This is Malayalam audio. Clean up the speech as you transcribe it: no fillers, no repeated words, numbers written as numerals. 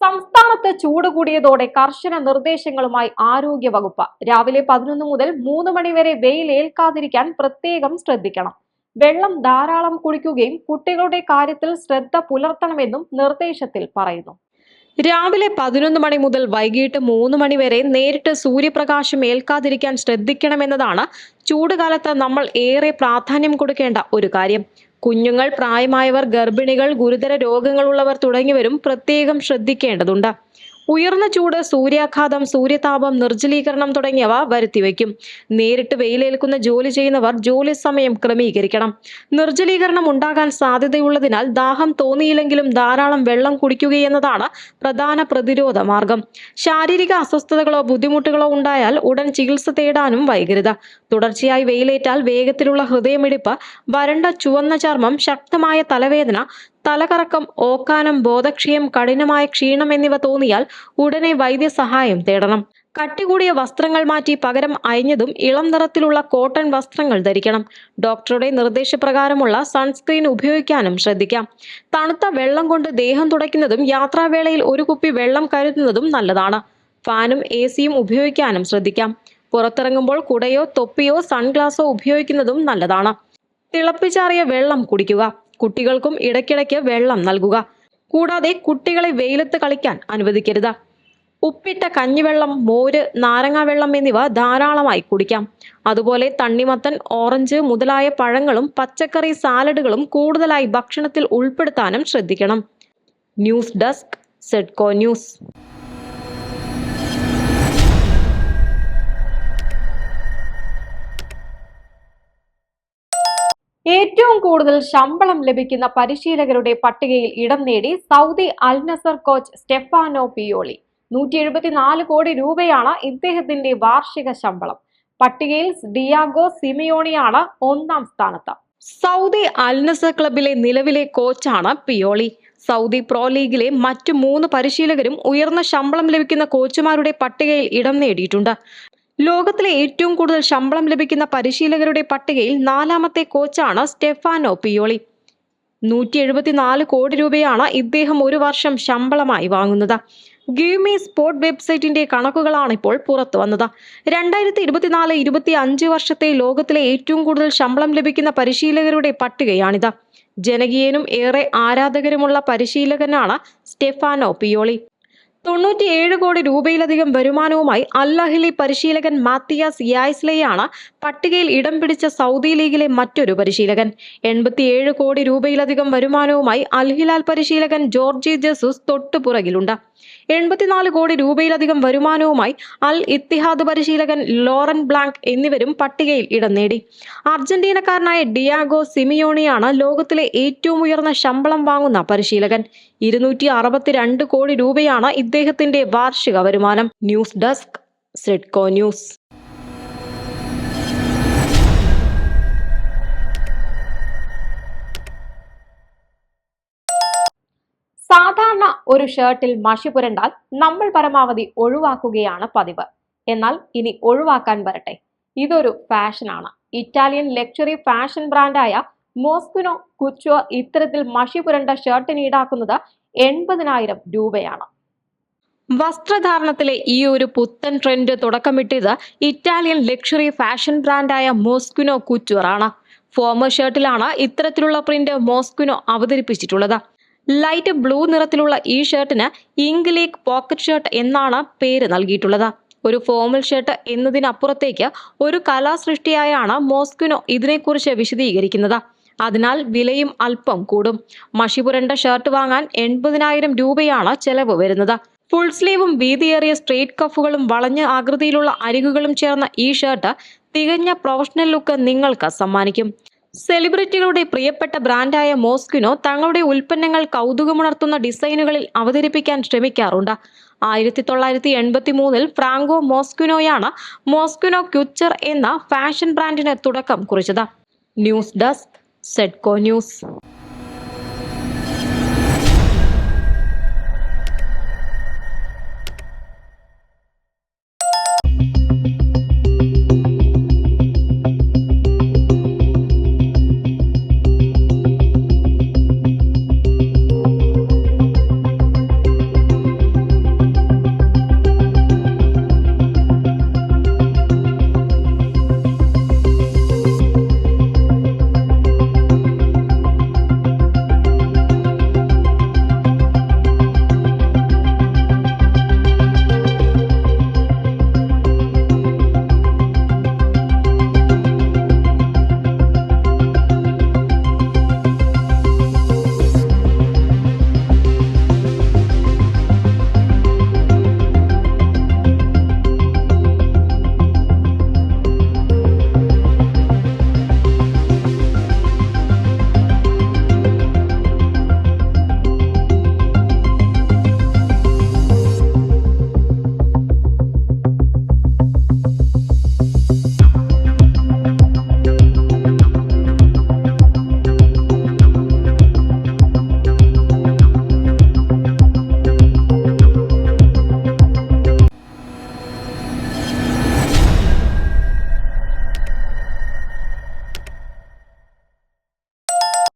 സംസ്ഥാനത്ത് ചൂട് കൂടിയതോടെ കർശന നിർദ്ദേശങ്ങളുമായി ആരോഗ്യവകുപ്പ്. രാവിലെ 11 മുതൽ 3 മണി വരെ വെയിൽ ഏൽക്കാതിരിക്കാൻ പ്രത്യേകം ശ്രദ്ധിക്കണം. വെള്ളം ധാരാളം കുടിക്കുകയും കുട്ടികളുടെ കാര്യത്തിൽ ശ്രദ്ധ പുലർത്തണമെന്നും നിർദ്ദേശത്തിൽ പറയുന്നു. രാവിലെ 11 മണി മുതൽ വൈകിട്ട് 3 മണി വരെ നേരിട്ട് സൂര്യപ്രകാശം ഏൽക്കാതിരിക്കാൻ ശ്രദ്ധിക്കണമെന്നതാണ് ചൂടുകാലത്ത് നമ്മൾ ഏറെ പ്രാധാന്യം കൊടുക്കേണ്ട ഒരു കാര്യം. കുഞ്ഞുങ്ങൾ, പ്രായമായവർ, ഗർഭിണികൾ, ഗുരുതര രോഗങ്ങളുള്ളവർ തുടങ്ങിയവരും പ്രത്യേകം ശ്രദ്ധിക്കേണ്ടതുണ്ട്. ഉയർന്ന ചൂട്, സൂര്യാഘാതം, സൂര്യതാപം, നിർജ്ജലീകരണം തുടങ്ങിയവ വരുത്തിവെക്കും. നേരിട്ട് വെയിലേൽക്കുന്ന ജോലി ചെയ്യുന്നവർ ജോലി സമയം ക്രമീകരിക്കണം. നിർജ്ജലീകരണം ഉണ്ടാകാൻ സാധ്യതയുള്ളതിനാൽ ദാഹം തോന്നിയില്ലെങ്കിലും ധാരാളം വെള്ളം കുടിക്കുകയെന്നതാണ് പ്രധാന പ്രതിരോധ മാർഗം. ശാരീരിക അസ്വസ്ഥതകളോ ബുദ്ധിമുട്ടുകളോ ഉണ്ടായാൽ ഉടൻ ചികിത്സ തേടാനും വൈകരുത്. തുടർച്ചയായി വെയിലേറ്റാൽ വേഗത്തിലുള്ള ഹൃദയമിടിപ്പ്, വരണ്ട ചുവന്ന ചർമ്മം, ശക്തമായ തലവേദന, തലകറക്കം, ഓക്കാനം, ബോധക്ഷയം, കഠിനമായ ക്ഷീണം എന്നിവ തോന്നിയാൽ ഉടനെ വൈദ്യസഹായം തേടണം. കട്ടികൂടിയ വസ്ത്രങ്ങൾ മാറ്റി പകരം അയഞ്ഞതും ഇളം നിറത്തിലുള്ള കോട്ടൺ വസ്ത്രങ്ങൾ ധരിക്കണം. ഡോക്ടറുടെ നിർദ്ദേശപ്രകാരമുള്ള സൺസ്ക്രീൻ ഉപയോഗിക്കാനും ശ്രദ്ധിക്കാം. തണുത്ത വെള്ളം കൊണ്ട് ദേഹം തുടയ്ക്കുന്നതും യാത്രാവേളയിൽ ഒരു കുപ്പി വെള്ളം കരുതുന്നതും നല്ലതാണ്. ഫാനും AC-യും ഉപയോഗിക്കാനും ശ്രദ്ധിക്കാം. പുറത്തിറങ്ങുമ്പോൾ കുടയോ തൊപ്പിയോ സൺഗ്ലാസോ ഉപയോഗിക്കുന്നതും നല്ലതാണ്. തിളപ്പിച്ചാറിയ വെള്ളം കുടിക്കുക. കുട്ടികൾക്കും ഇടയ്ക്കിടയ്ക്ക് വെള്ളം നൽകുക. കൂടാതെ കുട്ടികളെ വെയിലത്ത് കളിക്കാൻ അനുവദിക്കരുത്. ഉപ്പിട്ട കഞ്ഞിവെള്ളം, മോര്, നാരങ്ങാവെള്ളം എന്നിവ ധാരാളമായി കുടിക്കാം. അതുപോലെ തണ്ണിമത്തൻ, ഓറഞ്ച് മുതലായ പഴങ്ങളും പച്ചക്കറി സാലഡുകളും കൂടുതലായി ഭക്ഷണത്തിൽ ഉൾപ്പെടുത്താനും ശ്രദ്ധിക്കണം. ന്യൂസ് ഡെസ്ക്, സെഡ്കോ ന്യൂസ്. ഏറ്റവും കൂടുതൽ ശമ്പളം ലഭിക്കുന്ന പരിശീലകരുടെ പട്ടികയിൽ ഇടം നേടി Saudi Al Nassr coach Stefano Pioli. 174 കോടി രൂപയാണ് ഇദ്ദേഹത്തിന്റെ വാർഷിക ശമ്പളം. പട്ടികയിൽ ഡിയാഗോ സിമിയോണിയാണ് 1-ാം സ്ഥാനത്ത്. സൗദി അൽ നസർ ക്ലബിലെ നിലവിലെ കോച്ചാണ് പിയോളി. സൗദി പ്രോ ലീഗിലെ മറ്റു 3 പരിശീലകരും ഉയർന്ന ശമ്പളം ലഭിക്കുന്ന കോച്ചുമാരുടെ പട്ടികയിൽ ഇടം നേടിയിട്ടുണ്ട്. ലോകത്തിലെ ഏറ്റവും കൂടുതൽ ശമ്പളം ലഭിക്കുന്ന പരിശീലകരുടെ പട്ടികയിൽ 4-ാമത്തെ കോച്ചാണ് സ്റ്റെഫാനോ പിയോളി. 174 കോടി രൂപയാണ് ഇദ്ദേഹം ഒരു വർഷം ശമ്പളമായി വാങ്ങുന്നത്. ഗിവ് മീ സ്പോർട്ട് വെബ്സൈറ്റിന്റെ കണക്കുകളാണ് ഇപ്പോൾ പുറത്തു വന്നത്. 2024-25 വർഷത്തെ ലോകത്തിലെ ഏറ്റവും കൂടുതൽ ശമ്പളം ലഭിക്കുന്ന പരിശീലകരുടെ പട്ടികയാണിത്. ജനകീയനും ഏറെ ആരാധകരുമുള്ള പരിശീലകനാണ് സ്റ്റെഫാനോ പിയോളി. 97 കോടി രൂപയിലധികം വരുമാനവുമായി അൽ അഹ്ലി പരിശീലകൻ മാത്തിയാസ് യായ്സ്ലെയാണ് പട്ടികയിൽ ഇടം പിടിച്ച സൗദി ലീഗിലെ മറ്റൊരു പരിശീലകൻ. 87 കോടി രൂപയിലധികം വരുമാനവുമായി അൽ ഹിലാൽ പരിശീലകൻ ജോർജി ജെസൂസ് തൊട്ടുപുറകിലുണ്ട്. 84 കോടി രൂപയിലധികം വരുമാനവുമായി അൽ ഇത്തിഹാദ് പരിശീലകൻ ലോറൻ ബ്ലാങ്ക് എന്നിവരും പട്ടികയിൽ ഇടം നേടി. അർജന്റീനക്കാരനായ ഡിയാഗോ സിമിയോണിയാണ് ലോകത്തിലെ ഏറ്റവും ഉയർന്ന ശമ്പളം വാങ്ങുന്ന പരിശീലകൻ. 262 കോടി രൂപയാണ് ഇദ്ദേഹത്തിന്റെ വാർഷിക വരുമാനം. ന്യൂസ് ഡെസ്ക്, സെഡ്കോ ന്യൂസ്. സാധാരണ ഒരു ഷർട്ടിൽ മഷി പുരണ്ടാൽ നമ്മൾ പരമാവധി ഒഴിവാക്കുകയാണ് പതിവ്. എന്നാൽ ഇനി ഒഴിവാക്കാൻ വരട്ടെ, ഇതൊരു ഫാഷനാണ്. ഇറ്റാലിയൻ ലക്ഷറി ഫാഷൻ ബ്രാൻഡായ മോസ്കിനോ കുച്ചോ ഇത്തരത്തിൽ മഷി പുരണ്ട ഷർട്ടിന് ഈടാക്കുന്നത് 80,000 രൂപയാണ്. വസ്ത്രധാരണത്തിലെ ഈ ഒരു പുത്തൻ ട്രെൻഡ് തുടക്കമിട്ടത് ഇറ്റാലിയൻ ലക്ഷറി ഫാഷൻ ബ്രാൻഡായ മോസ്കിനോ കുച്ചോർ ആണ്. ഫോമർ ഷർട്ടിലാണ് ഇത്തരത്തിലുള്ള പ്രിന്റ് മോസ്കിനോ അവതരിപ്പിച്ചിട്ടുള്ളത്. ലൈറ്റ് ബ്ലൂ നിറത്തിലുള്ള ഈ ഷർട്ടിന് ഇങ്ക് ലീക്ക് പോക്കറ്റ് ഷർട്ട് എന്നാണ് പേര് നൽകിയിട്ടുള്ളത്. ഒരു ഫോമൽ ഷർട്ട് എന്നതിനപ്പുറത്തേക്ക് ഒരു കലാസൃഷ്ടിയായാണ് മോസ്കിനോ ഇതിനെക്കുറിച്ച് വിശദീകരിക്കുന്നത്. അതിനാൽ വിലയും അല്പം കൂടും. മഷി പുരണ്ട ഷർട്ട് വാങ്ങാൻ 80,000 രൂപയാണ് ചെലവ് വരുന്നത്. ഫുൾ സ്ലീവും വീതിയേറിയ സ്ട്രെയിറ്റ് കഫുകളും വളഞ്ഞ ആകൃതിയിലുള്ള അരികുകളും ചേർന്ന ഈ ഷർട്ട് തികഞ്ഞ പ്രൊഫഷണൽ ലുക്ക് നിങ്ങൾക്ക് സമ്മാനിക്കും. സെലിബ്രിറ്റികളുടെ പ്രിയപ്പെട്ട ബ്രാൻഡായ മോസ്കിനോ തങ്ങളുടെ ഉൽപ്പന്നങ്ങൾ കൗതുകമുണർത്തുന്ന ഡിസൈനുകളിൽ അവതരിപ്പിക്കാൻ ശ്രമിക്കാറുണ്ട്. 1983 ഫ്രാങ്കോ മോസ്കിനോയാണ് മോസ്കിനോ കുച്ചർ എന്ന ഫാഷൻ ബ്രാൻഡിന് തുടക്കം കുറിച്ചത്. ന്യൂസ് ഡെസ്ക്, സെഡ്കോ ന്യൂസ്.